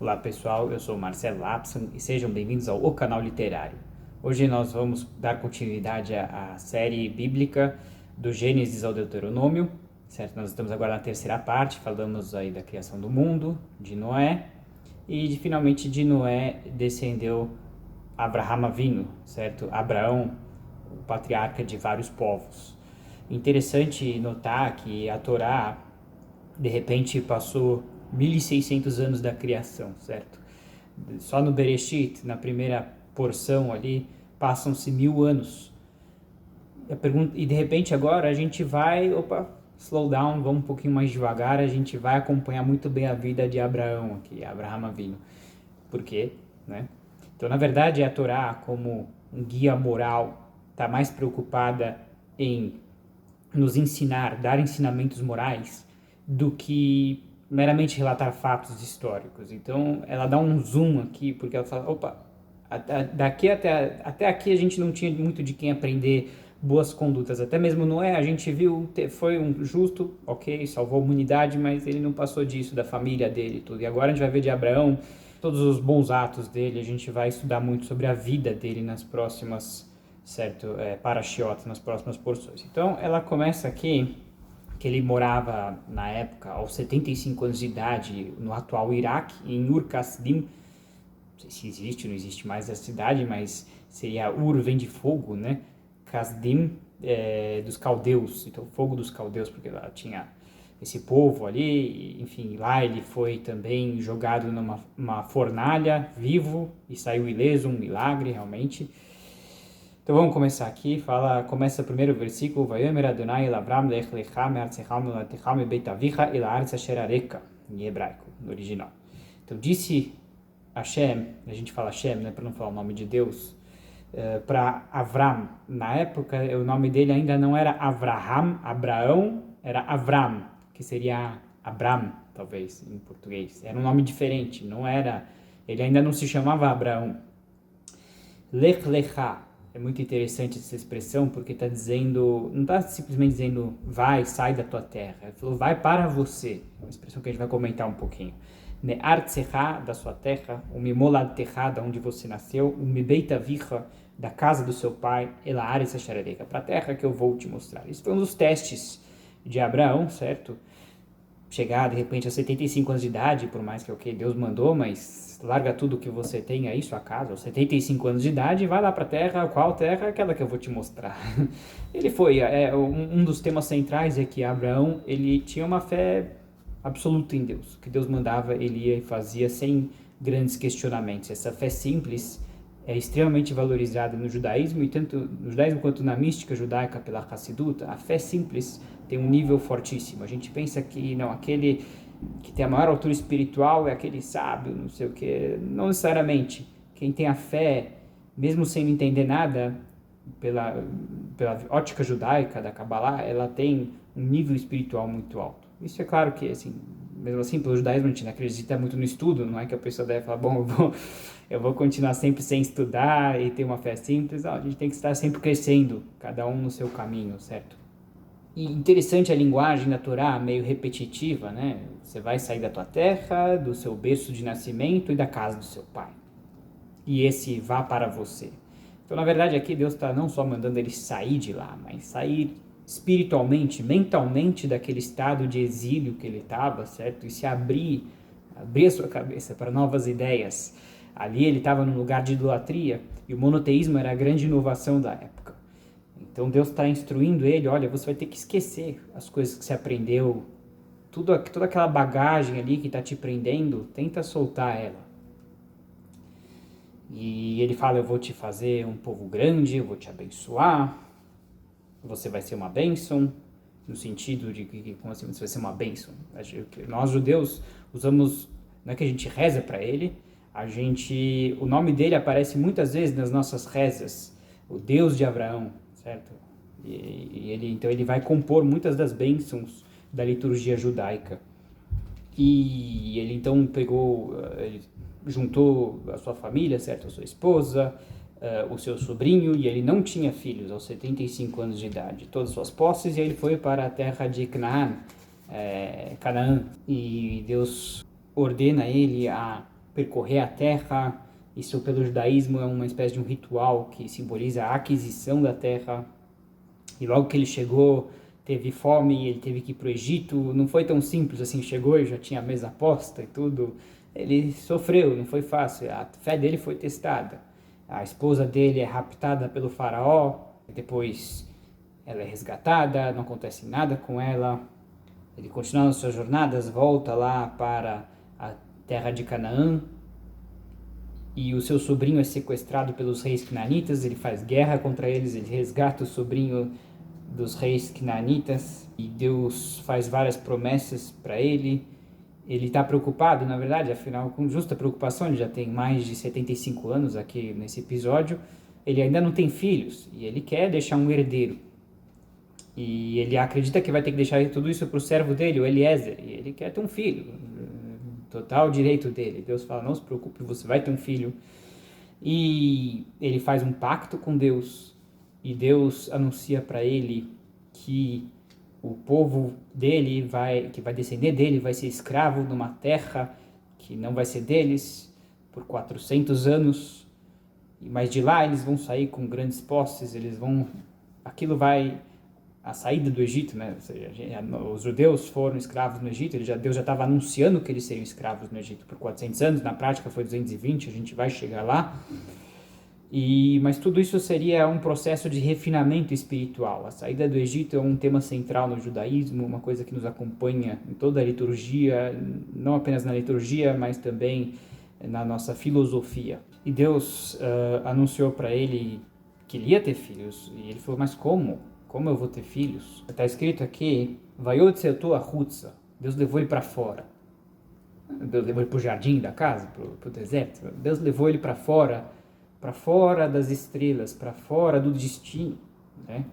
Olá pessoal, eu sou Marcelo Lapson e sejam bem-vindos ao O Canal Literário. Hoje nós vamos dar continuidade à série bíblica do Gênesis ao Deuteronômio, certo? Nós estamos agora na terceira parte, falamos aí da criação do mundo, de Noé, e finalmente de Noé descendeu Abraham Avinu, certo? Abraão, o patriarca de vários povos. Interessante notar que a Torá, de repente, passou 1.600 anos da criação, certo? Só no Bereshit, na primeira porção ali, passam-se 1.000 anos. E de repente agora a gente vai, slow down, vamos um pouquinho mais devagar, a gente vai acompanhar muito bem a vida de Abraão aqui, Abraham Avinu. Por quê? Né? Então, na verdade, a Torá, como um guia moral, está mais preocupada em nos ensinar, dar ensinamentos morais, do que meramente relatar fatos históricos. Então, ela dá um zoom aqui, porque ela fala, até aqui a gente não tinha muito de quem aprender boas condutas. Até mesmo Noé, a gente viu, foi um justo, ok, salvou a humanidade, mas ele não passou disso, da família dele e tudo. E agora a gente vai ver de Abraão, todos os bons atos dele, a gente vai estudar muito sobre a vida dele nas próximas, certo, parashiot, nas próximas porções. Então, ela começa aqui que ele morava, na época, aos 75 anos de idade, no atual Iraque, em Ur Kasdim. Não sei se existe ou não existe mais a cidade, mas seria Ur, vem de fogo, né? Kasdim, dos caldeus, então fogo dos caldeus, porque lá tinha esse povo ali, enfim, lá ele foi também jogado numa fornalha, vivo, e saiu ileso, um milagre, realmente. Então vamos começar aqui, começa o primeiro versículo, Vayomer Adonai el Avram lech lecha me'artzecha me'moletecha me'beit avicha el haaretz asher areka, em hebraico, no original. Então disse Hashem, a gente fala Hashem, né, para não falar o nome de Deus, para Avram. Na época o nome dele ainda não era Abraão, era Avram, que seria Abram, talvez, em português. Era um nome diferente, ele ainda não se chamava Abraão. Lech lecha. É muito interessante essa expressão, porque está dizendo, não está simplesmente dizendo, vai, sai da tua terra. Ele falou, vai para você. É uma expressão que a gente vai comentar um pouquinho. Me'artzecha, da sua terra, o mimoladtecha, da onde você nasceu, o mibeit avicha, da casa do seu pai, ela haaretz asher areka, para a terra que eu vou te mostrar. Isso foi um dos testes de Abraão, certo? Chegar, de repente, a 75 anos de idade, por mais que Deus mandou, mas larga tudo que você tem aí, sua casa, aos 75 anos de idade, e vai lá para a terra. Qual terra? Aquela que eu vou te mostrar. Ele foi, um dos temas centrais é que Abraão, ele tinha uma fé absoluta em Deus. O que Deus mandava, ele ia e fazia sem grandes questionamentos. Essa fé simples é extremamente valorizada no judaísmo, e tanto no judaísmo quanto na mística judaica pela Hassidut. A fé simples tem um nível fortíssimo. A gente pensa que não, aquele que tem a maior altura espiritual é aquele sábio, não sei o que. Não necessariamente. Quem tem a fé, mesmo sem entender nada, pela ótica judaica da Kabbalah, ela tem um nível espiritual muito alto. Isso é claro que, assim, mesmo assim, pelo judaísmo a gente não acredita muito no estudo, não é que a pessoa deve falar, bom, eu vou continuar sempre sem estudar e ter uma fé simples. Não, a gente tem que estar sempre crescendo, cada um no seu caminho, certo? E interessante a linguagem da Torá, meio repetitiva, né? Você vai sair da tua terra, do seu berço de nascimento e da casa do seu pai. E esse vá para você. Então, na verdade, aqui Deus está não só mandando ele sair de lá, mas sair espiritualmente, mentalmente daquele estado de exílio que ele estava, certo? E se abrir a sua cabeça para novas ideias. Ali ele estava num lugar de idolatria e o monoteísmo era a grande inovação da época. Então Deus está instruindo ele, olha, você vai ter que esquecer as coisas que você aprendeu, toda aquela bagagem ali que está te prendendo, tenta soltar ela. E ele fala, eu vou te fazer um povo grande, eu vou te abençoar, você vai ser uma bênção, no sentido de que, como assim, você vai ser uma bênção? Nós judeus usamos, não é que a gente reza para ele, o nome dele aparece muitas vezes nas nossas rezas, o Deus de Abraão, certo? Então ele vai compor muitas das bênçãos da liturgia judaica. E ele então ele juntou a sua família, certo? A sua esposa, o seu sobrinho, e ele não tinha filhos aos 75 anos de idade, todas as suas posses, e ele foi para a terra de Canaã, e Deus ordena ele a percorrer a terra. Isso pelo judaísmo é uma espécie de um ritual que simboliza a aquisição da terra. E logo que ele chegou, teve fome, ele teve que ir para o Egito. Não foi tão simples assim, chegou e já tinha a mesa posta e tudo. Ele sofreu, não foi fácil. A fé dele foi testada. A esposa dele é raptada pelo faraó, depois ela é resgatada, não acontece nada com ela. Ele continua nas suas jornadas, volta lá para a terra de Canaã, e o seu sobrinho é sequestrado pelos reis canaanitas, ele faz guerra contra eles, ele resgata o sobrinho dos reis canaanitas, e Deus faz várias promessas para ele. Ele está preocupado, na verdade, afinal, com justa preocupação, ele já tem mais de 75 anos aqui nesse episódio, ele ainda não tem filhos, e ele quer deixar um herdeiro. E ele acredita que vai ter que deixar tudo isso para o servo dele, o Eliezer, e ele quer ter um filho, total direito dele. Deus fala, não se preocupe, você vai ter um filho. E ele faz um pacto com Deus, e Deus anuncia para ele que o povo dele, que vai descender dele, vai ser escravo numa terra que não vai ser deles por 400 anos, mas de lá eles vão sair com grandes posses, aquilo vai, a saída do Egito, né? Ou seja, os judeus foram escravos no Egito, Deus já estava anunciando que eles seriam escravos no Egito por 400 anos, na prática foi 220, a gente vai chegar lá. Mas tudo isso seria um processo de refinamento espiritual. A saída do Egito é um tema central no judaísmo, uma coisa que nos acompanha em toda a liturgia, não apenas na liturgia, mas também na nossa filosofia. E Deus anunciou para ele que ele ia ter filhos, e ele falou, mas como? Como eu vou ter filhos? Está escrito aqui, Vayotzetu achutza, Deus levou ele para fora. Deus levou ele para o jardim da casa, para o deserto. Deus levou ele para fora das estrelas, para fora do destino, né?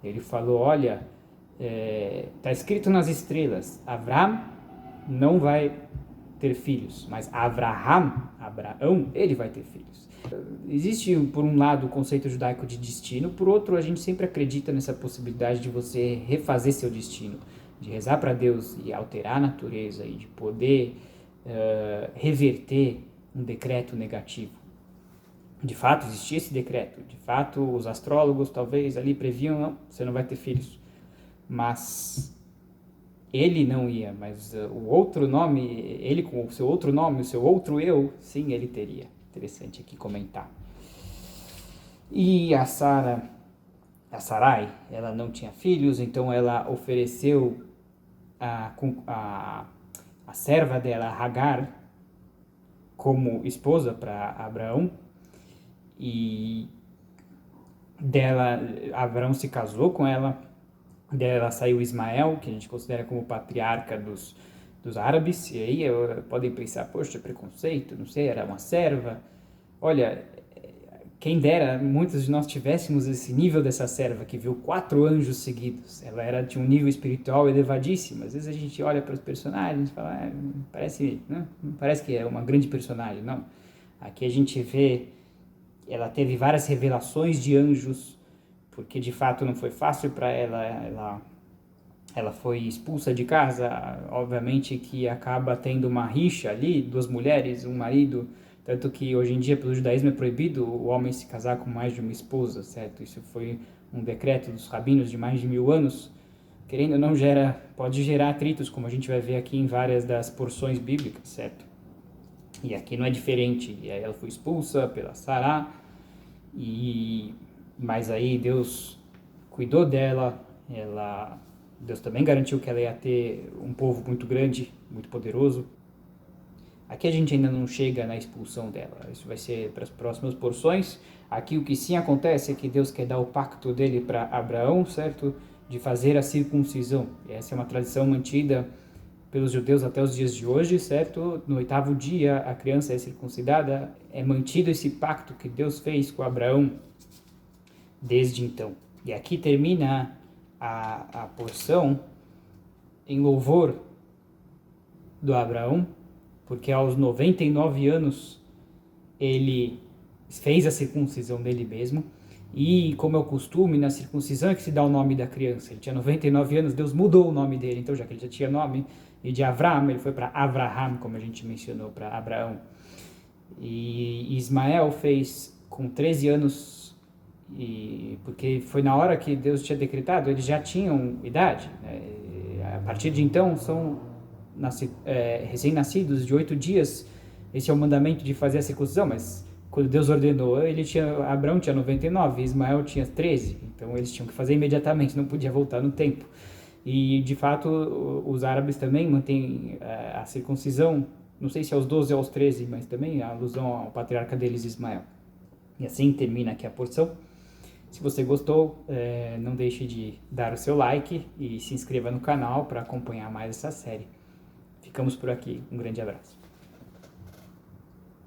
Ele falou, olha, está escrito nas estrelas, Abraham não vai ter filhos, mas Abraham, ele vai ter filhos. Existe, por um lado, o conceito judaico de destino, por outro, a gente sempre acredita nessa possibilidade de você refazer seu destino, de rezar para Deus e alterar a natureza e de poder reverter um decreto negativo. De fato, existia esse decreto. De fato, os astrólogos talvez ali previam, não, você não vai ter filhos. Mas ele não ia, mas o outro nome, ele com o seu outro nome, o seu outro eu, sim, ele teria. Interessante aqui comentar. E a Sarai, ela não tinha filhos, então ela ofereceu a serva dela, Hagar, como esposa para Abraão. E Abraão se casou com ela, dela saiu Ismael, que a gente considera como patriarca dos árabes, e aí podem pensar, poxa, preconceito, não sei, era uma serva. Olha, quem dera muitos de nós tivéssemos esse nível dessa serva, que viu 4 anjos seguidos. Ela tinha um nível espiritual elevadíssimo. Às vezes a gente olha para os personagens e fala, não parece que é uma grande personagem, não. Aqui a gente vê, ela teve várias revelações de anjos, porque de fato não foi fácil para ela foi expulsa de casa, obviamente que acaba tendo uma rixa ali, 2 mulheres, um marido, tanto que hoje em dia pelo judaísmo é proibido o homem se casar com mais de uma esposa, certo? Isso foi um decreto dos rabinos de mais de 1000 anos, querendo ou não pode gerar atritos, como a gente vai ver aqui em várias das porções bíblicas, certo? E aqui não é diferente, e aí ela foi expulsa pela Sará, mas aí Deus cuidou dela, Deus também garantiu que ela ia ter um povo muito grande, muito poderoso. Aqui a gente ainda não chega na expulsão dela, isso vai ser para as próximas porções. Aqui o que sim acontece é que Deus quer dar o pacto dele para Abraão, certo? De fazer a circuncisão. E essa é uma tradição mantida pelos judeus até os dias de hoje, certo? No 8º dia a criança é circuncidada, é mantido esse pacto que Deus fez com Abraão desde então. E aqui termina a porção em louvor do Abraão, porque aos 99 anos ele fez a circuncisão dele mesmo, e como é o costume, na circuncisão é que se dá o nome da criança. Ele tinha 99 anos, Deus mudou o nome dele, então já que ele já tinha nome, E de Avram, ele foi para Avraham, como a gente mencionou, para Abraão. E Ismael fez com 13 anos, porque foi na hora que Deus tinha decretado, eles já tinham idade. Né? A partir de então, são recém-nascidos de 8 dias. Esse é o mandamento de fazer a circuncisão, mas quando Deus ordenou, Abraão tinha 99, Ismael tinha 13, então eles tinham que fazer imediatamente, não podia voltar no tempo. E, de fato, os árabes também mantêm a circuncisão, não sei se aos 12 ou aos 13, mas também a alusão ao patriarca deles, Ismael. E assim termina aqui a porção. Se você gostou, não deixe de dar o seu like e se inscreva no canal para acompanhar mais essa série. Ficamos por aqui. Um grande abraço.